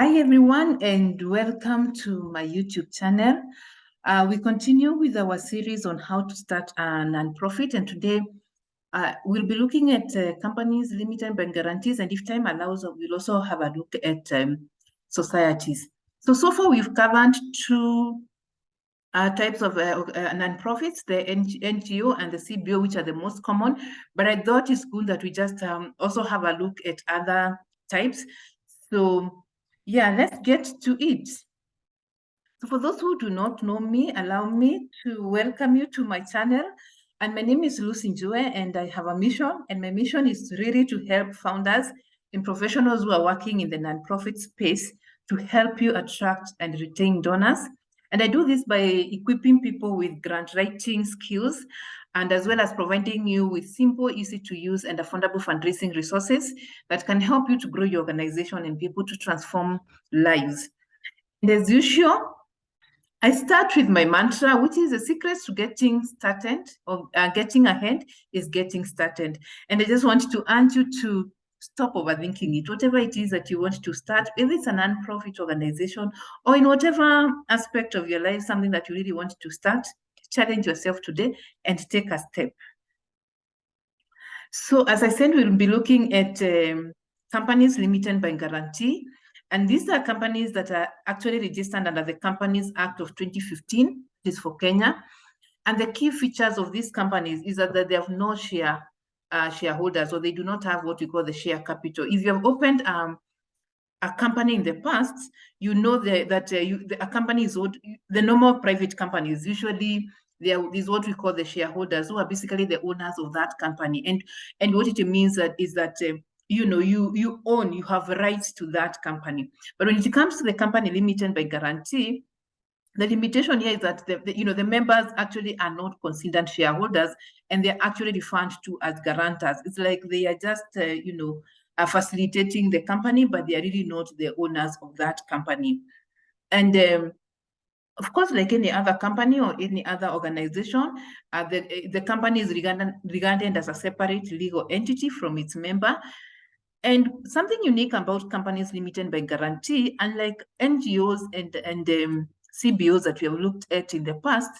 Hi everyone, and welcome to my YouTube channel. We continue with our series on how to start a non-profit, and today we'll be looking at companies, limited by guarantees, and if time allows, we'll also have a look at societies. So far we've covered two types of non-profits, the NGO and the CBO, which are the most common, but I thought it's good that we just also have a look at other types. So yeah, let's get to it. So for those who do not know me, allow me to welcome you to my channel. And my name is Lucy Njue, and I have a mission, and my mission is really to help founders and professionals who are working in the nonprofit space to help you attract and retain donors. And I do this by equipping people with grant writing skills, and as well as providing you with simple, easy to use and affordable fundraising resources that can help you to grow your organization and be able to transform lives. And as usual, I start with my mantra, which is the secret to getting started or getting ahead is getting started. And I just want to urge you to stop overthinking it. Whatever it is that you want to start, whether it's a non-profit organization or in whatever aspect of your life, something that you really want to start, challenge yourself today and take a step. So as I said, we'll be looking at companies limited by guarantee. And these are companies that are actually registered under the Companies Act of 2015, this is for Kenya. And the key features of these companies is that they have no shareholders, or they do not have what we call the share capital. If you have opened a company in the past, you know that a company is what the normal private companies usually there is what we call the shareholders, who are basically the owners of that company, and what it means is that you own, you have rights to that company. But when it comes to the company limited by guarantee, the limitation here is that the members actually are not considered shareholders, and they're actually referred to as guarantors. It's like they are just are facilitating the company, but they are really not the owners of that company. And of course, like any other company or any other organization, the company is regarded as a separate legal entity from its member. And something unique about companies limited by guarantee, unlike NGOs and CBOs that we have looked at in the past,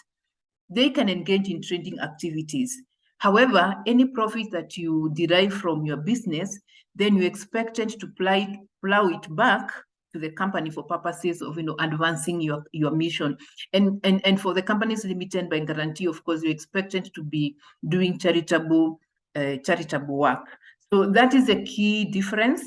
they can engage in trading activities. However, any profit that you derive from your business, then you're expected to plow it back to the company for purposes of advancing your mission. And for the companies limited by guarantee, of course, you're expected to be doing charitable work. So that is a key difference.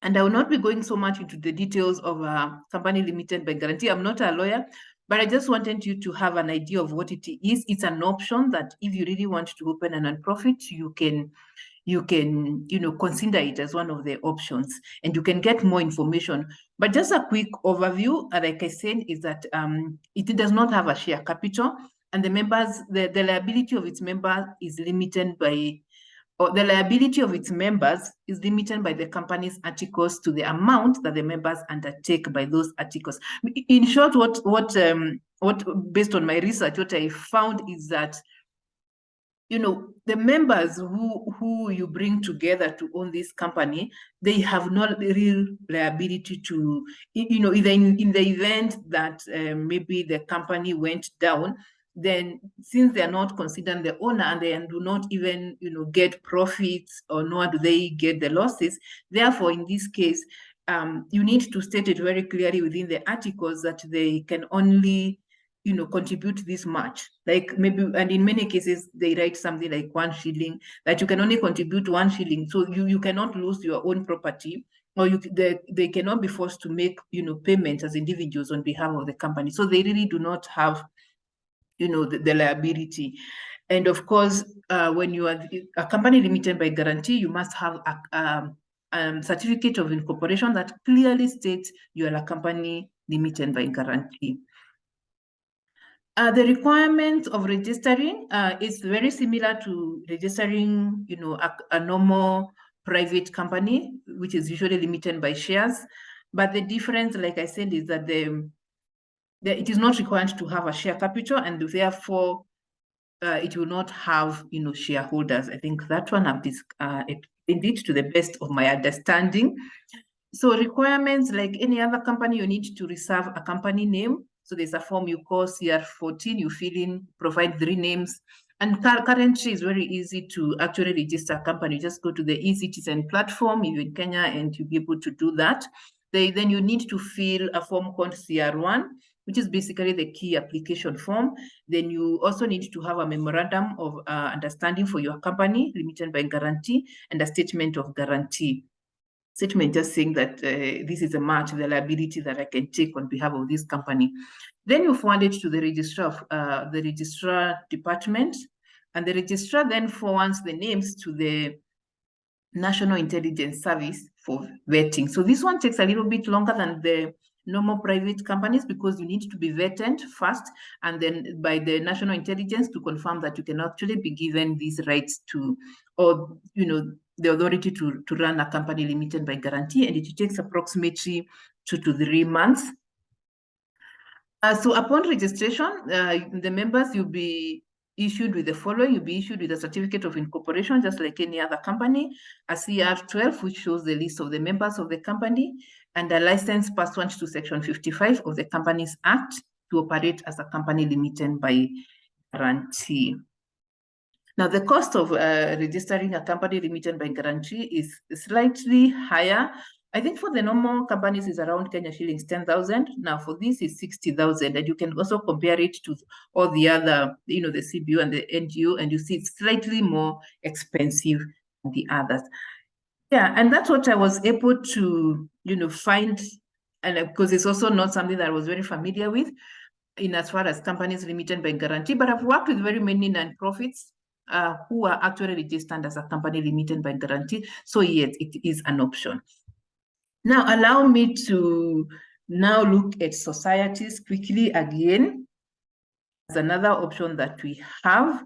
And I will not be going so much into the details of a company limited by guarantee. I'm not a lawyer, but I just wanted you to have an idea of what it is. It's an option that if you really want to open a nonprofit, you can consider it as one of the options, and you can get more information. But just a quick overview, like I said, is that it does not have a share capital, and the members, the liability of its members is limited by, or the liability of its members is limited by the company's articles to the amount that the members undertake by those articles. In short, what based on my research, what I found is that the members who you bring together to own this company, they have no real liability to, either in the event that maybe the company went down, then since they are not considered the owner and they do not even get profits, or nor do they get the losses, therefore in this case you need to state it very clearly within the articles that they can only contribute this much, like maybe, and in many cases they write something like 1 shilling, that you can only contribute 1 shilling, so you cannot lose your own property, or they cannot be forced to make payments as individuals on behalf of the company. So they really do not have the liability. And of course, when you are a company limited by guarantee, you must have a certificate of incorporation that clearly states you are a company limited by guarantee. The requirement of registering is very similar to registering, a normal private company, which is usually limited by shares. But the difference, like I said, is that it is not required to have a share capital, and therefore it will not have, shareholders. I think that one I've indeed to the best of my understanding. So requirements, like any other company, you need to reserve a company name. So there's a form you call CR14, you fill in, provide 3 names. And currently it's very easy to actually register a company. Just go to the eCitizen platform if you're in Kenya and you'll be able to do that. Then you need to fill a form called CR1, which is basically the key application form. Then you also need to have a memorandum of understanding for your company, limited by guarantee, and a statement of guarantee. Statement just saying that this is a match, the liability that I can take on behalf of this company. Then you forward it to the registrar department, and the registrar then forwards the names to the National Intelligence Service for vetting. So this one takes a little bit longer than the normal private companies because you need to be vetted first and then by the National Intelligence to confirm that you can actually be given these rights to, or, the authority to run a company limited by guarantee, and it takes approximately 2 to 3 months. So upon registration, the members, you'll be issued with the following. You'll be issued with a certificate of incorporation, just like any other company, a CR12, which shows the list of the members of the company, and a license pursuant to Section 55 of the Companies Act to operate as a company limited by guarantee. Now, the cost of registering a company limited by guarantee is slightly higher. I think for the normal companies is around Kenya shillings 10,000. Now for this is 60,000, and you can also compare it to all the other, the CBO and the NGO, and you see it's slightly more expensive than the others. Yeah, and that's what I was able to, find, and because it's also not something that I was very familiar with in as far as companies limited by guarantee, but I've worked with very many non-profits who are actually registered as a company limited by guarantee. So yes, it is an option. Now, allow me to now look at societies quickly again. As another option that we have.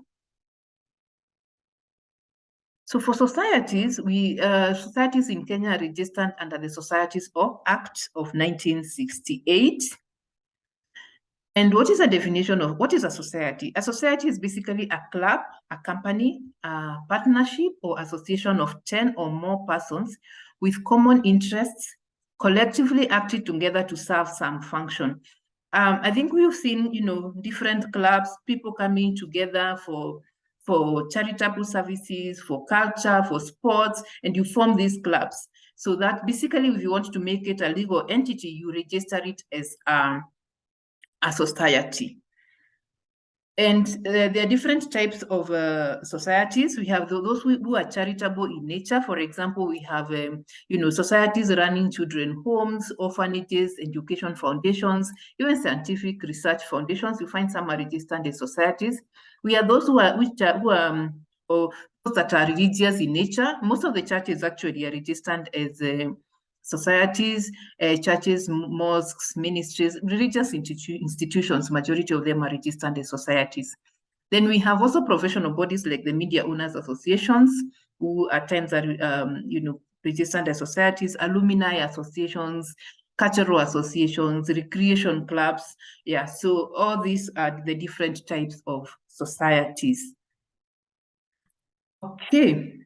So for societies, societies in Kenya are registered under the Societies Act of 1968. And what is a definition of what is a society? A society is basically a club, a company, a partnership or association of 10 or more persons with common interests, collectively acting together to serve some function. I think we've seen, different clubs, people coming together for charitable services, for culture, for sports, and you form these clubs. So that basically, if you want to make it a legal entity, you register it as a society. And there are different types of societies. We have those who are charitable in nature. For example, we have, societies running children homes, orphanages, education foundations, even scientific research foundations. You find some are registered as societies. We have those or those that are religious in nature. Most of the churches actually are registered as societies, churches, mosques, ministries, religious institutions, majority of them are registered as societies. Then we have also professional bodies like the media owners associations, who at times are, registered as societies, alumni associations, cultural associations, recreation clubs. Yeah, so all these are the different types of societies. Okay.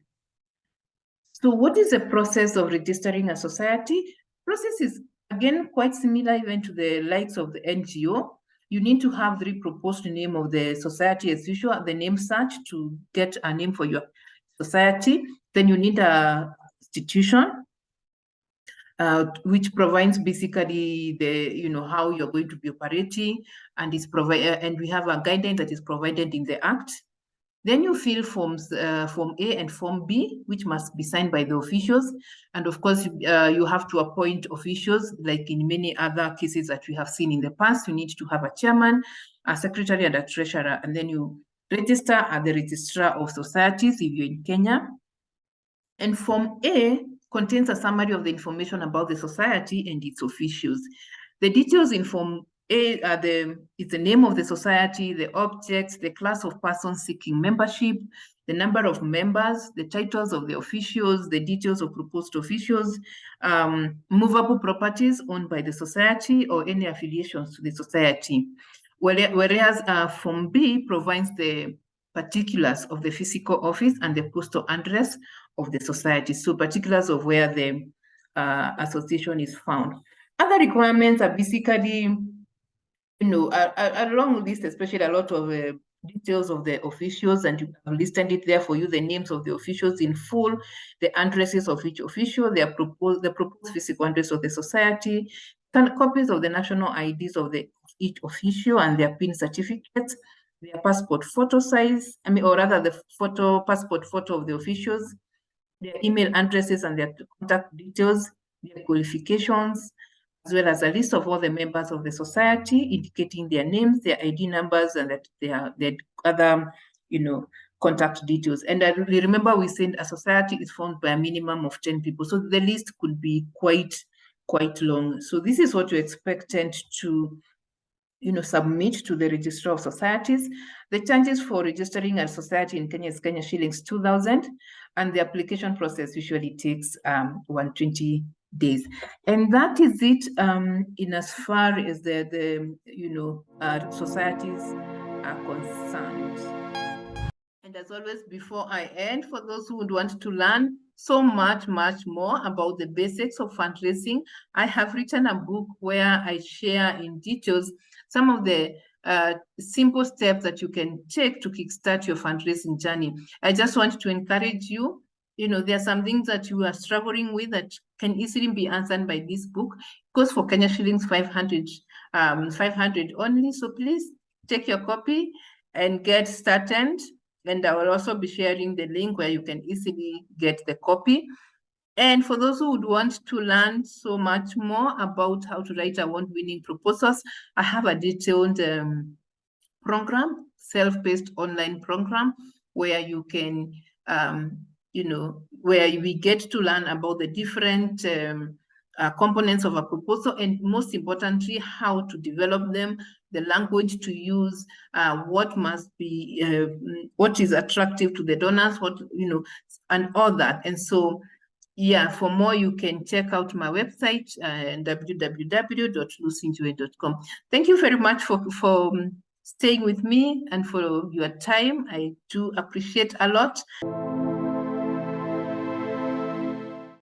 So what is the process of registering a society? Process is, again, quite similar even to the likes of the NGO. You need to have the proposed name of the society as usual, the name search to get a name for your society. Then you need a institution, which provides basically the, how you're going to be operating, and and we have a guideline that is provided in the Act. Then you fill forms, Form A and Form B, which must be signed by the officials. And of course, you have to appoint officials, like in many other cases that we have seen in the past. You need to have a chairman, a secretary, and a treasurer. And then you register at the Registrar of Societies if you're in Kenya. And Form A contains a summary of the information about the society and its officials. The details in Form A is the name of the society, the objects, the class of persons seeking membership, the number of members, the titles of the officials, the details of proposed officials, movable properties owned by the society or any affiliations to the society. Whereas Form B provides the particulars of the physical office and the postal address of the society. So particulars of where the association is found. Other requirements are basically, a long list, especially a lot of details of the officials, and you have listed it there for you, the names of the officials in full, the addresses of each official, the proposed physical address of the society, copies of the national IDs of each official and their PIN certificates, their passport photo size, or rather the passport photo of the officials, their email addresses and their contact details, their qualifications, as well as a list of all the members of the society, indicating their names, their ID numbers, and that their other, contact details. And I really remember we said a society is formed by a minimum of 10 people. So the list could be quite long. So this is what you're expected to submit to the Registrar of Societies. The charges for registering a society in Kenya is Kenya shillings 2,000, and the application process usually takes 120 days. And that is it in as far as the societies are concerned. And as always, before I end, for those who would want to learn so much more about the basics of fundraising, I have written a book where I share in details some of the simple steps that you can take to kickstart your fundraising journey. I just want to encourage you, there are some things that you are struggling with that can easily be answered by this book. It goes for Kenya shillings 500 only. So please take your copy and get started. And I will also be sharing the link where you can easily get the copy. And for those who would want to learn so much more about how to write award-winning proposals, I have a detailed program, self-paced online program, where you can, where we get to learn about the different components of a proposal, and most importantly, how to develop them, the language to use, what must be, what is attractive to the donors, and all that. And so, yeah, for more, you can check out my website, www.lucynjoy.com. Thank you very much for staying with me and for your time. I do appreciate a lot.